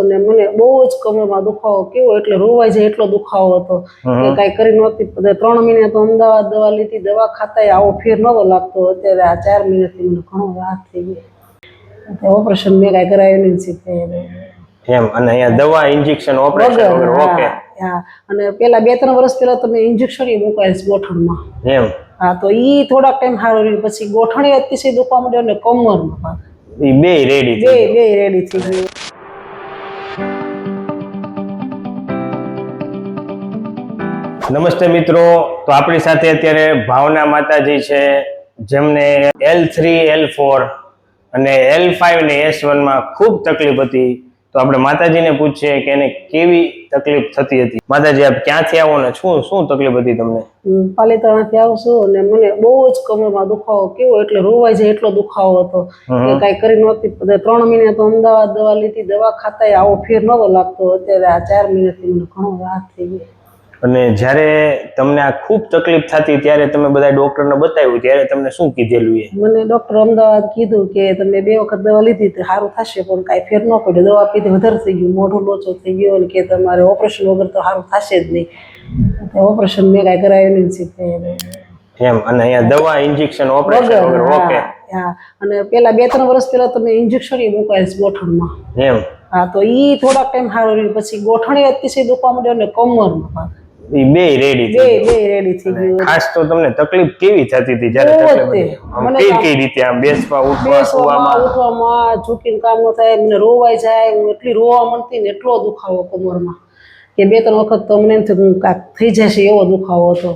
અને મને બહુ જ કમરમાં દુખાવો કેવો એટલે રોવાઈ જાય એટલો દુખાવો હતો કે કાંઈ કરી નહોતી 3 મહિના તો અમદાવાદ દવા લીધી દવા ખાતા આવો ફેર નહોતો લાગતો અત્યારે આ 4 મહિનાથી મને ઘણો રાહત થઈ ગઈ ઓપરેશન મેં કાંઈ કરાવ્યું નહીં શીખે એમ અને અહીંયા દવા ઇન્જેક્શન ઓપરેશન વગર ઓકે હા અને પેલા 2-3 વર્ષ પહેલા તમે ઇન્જેક્શન મૂકાય ગોઠણમાં એમ હા તો ઈ થોડાક ટાઈમ સારો રહ્યો પછી ગોઠણી અતિશય દુખવા માંડ્યો અને કમરમાં ઈ બે રેડી બે રેડી થઈ ગયું નમસ્તે મિત્રો તો આપણી સાથે અત્યારે ભાવના માતાજી છે જેમને L3 L4 અને L5 ને S1 માં ખૂબ તકલીફ હતી તો આપણે માતાજીને પૂછીએ કે એને કેવી તકલીફ થતી હતી માતાજી આપ ક્યાંથી આવો ને શું તકલીફ હતી તમને પાલિતાણાથી આવું છું અને મને બહુ જ કમરમાં દુખાવો કેવો એટલે રોવાઈ જાય એટલો દુખાવો હતો કે કાંઈ કરી નહોતી 3 મહિના તો અમદાવાદ દવા લીધી દવા ખાતા આવો ફેર નહોતો લાગતો અત્યારે આ 4 મહિનાથી મને ઘણો રાહત થઈ ગઈ અને જ્યારે તમને આ ખૂબ તકલીફ થતી ત્યારે તમે બધા ડોક્ટરને બતાવ્યું ત્યારે તમને શું કીધેલું મને ડોક્ટર અમદાવાદ કીધું કે તમે 2 વખત દવા લીધી તો સારું થશે પણ કાંઈ ફેર ન પડ્યો દવા પીધી વધારે થઈ ગયું મોઢું લોચો થઈ ગયો અને કે તમારે ઓપરેશન વગર તો સારું થશે જ નહીં ઓપરેશન મેં કાંઈ કરાવ્યું નહીં શીખે એમ અને અહીંયા દવા ઇન્જેક્શન ઓપરેશન વગર ઓકે હા અને પેલા 2-3 વર્ષ પહેલા તમે ઇન્જેક્શન મૂકાય ગોઠણમાં એમ હા તો ઈ થોડાક ટાઈમ સારો રહ્યો પછી ગોઠણી અતિશય દુખવા માંડ્યો અને કમરમાં ઈ બે રેડી થઈ ગયું ખાસ તો તમને તકલીફ કેવી થતી હતી જ્યારે તકલીફ કઈ રીતે આમ બેસવા ઉઠવામાં ઝૂકીને કામ ન થાય મને રોવાઈ જાય હું એટલી રોવા મળતી ને એટલો દુખાવો કમરમાં કે 2-3 વખત તો મને એમ થયું કાંઈક થઈ જશે એવો દુખાવો હતો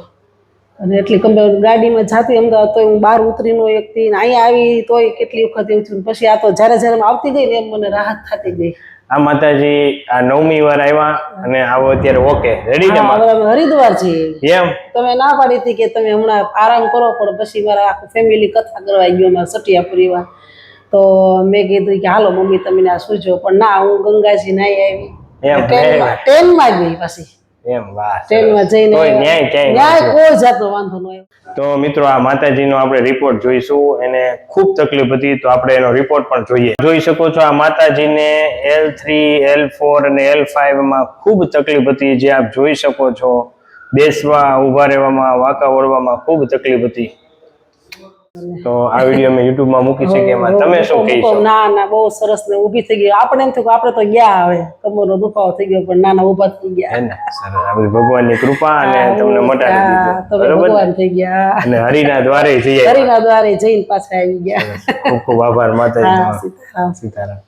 અને એટલી ગાડીમાં જાતી અમદાવાદ તો હું બહાર ઉતરીનો એકથી અહીંયા આવી તોય કેટલી વખત એવું થયું પછી આ તો જ્યારે આવતી ગઈ ને એમ મને રાહત થતી ગઈ આ માતાજી આ 9મી વાર આવ્યા અને આવો અત્યારે ઓકે રેડી ને હરિદ્વાર છીએ એમ તમે ના પાડી હતી કે તમે હમણાં આરામ કરો પણ પછી મારા આખું ફેમિલી કથા કરવા ગયો મારા સટિયા પરિવાર તો મેં કીધું કે હાલો મમ્મી તમે આ સુજો પણ ના હું ગંગાજી નાઈ આવી ટ્રેનમાં ગઈ પછી એમ વાહ ટ્રેનમાં જઈને ન્યાય કોઈ જાતનો વાંધો ન આવ્યો તો મિત્રો આ માતાજીનો આપણે રિપોર્ટ જોઈશું એને ખૂબ તકલીફ હતી તો આપણે એનો રિપોર્ટ પણ જોઈએ જોઈ શકો છો આ માતાજીને L3 L4 અને L5 માં ખૂબ તકલીફ હતી જે આપ જોઈ શકો છો બેસવા ઊભા રહેવામાં વાંકા વળવામાં ખૂબ તકલીફ હતી તો આ વિડીયો મેં YouTube માં મૂકી છે કે એમાં તમે શું કહીશો ના બહુ સરસ ને ઊભી થઈ ગઈ આપણે એમ થયું આપણે તો ગયા હવે કમરનો દુખાવો થઈ ગયો પણ ના ઊભા થઈ ગયા હે ને સરસ આ ભગવાનની કૃપા અને તમને મટાડી દીધું તમે ભગવાન થઈ ગયા અને હરિના દ્વારે જઈને પાછા આવી ગયા ખૂબ ખૂબ આભાર માતાજી સીતારામ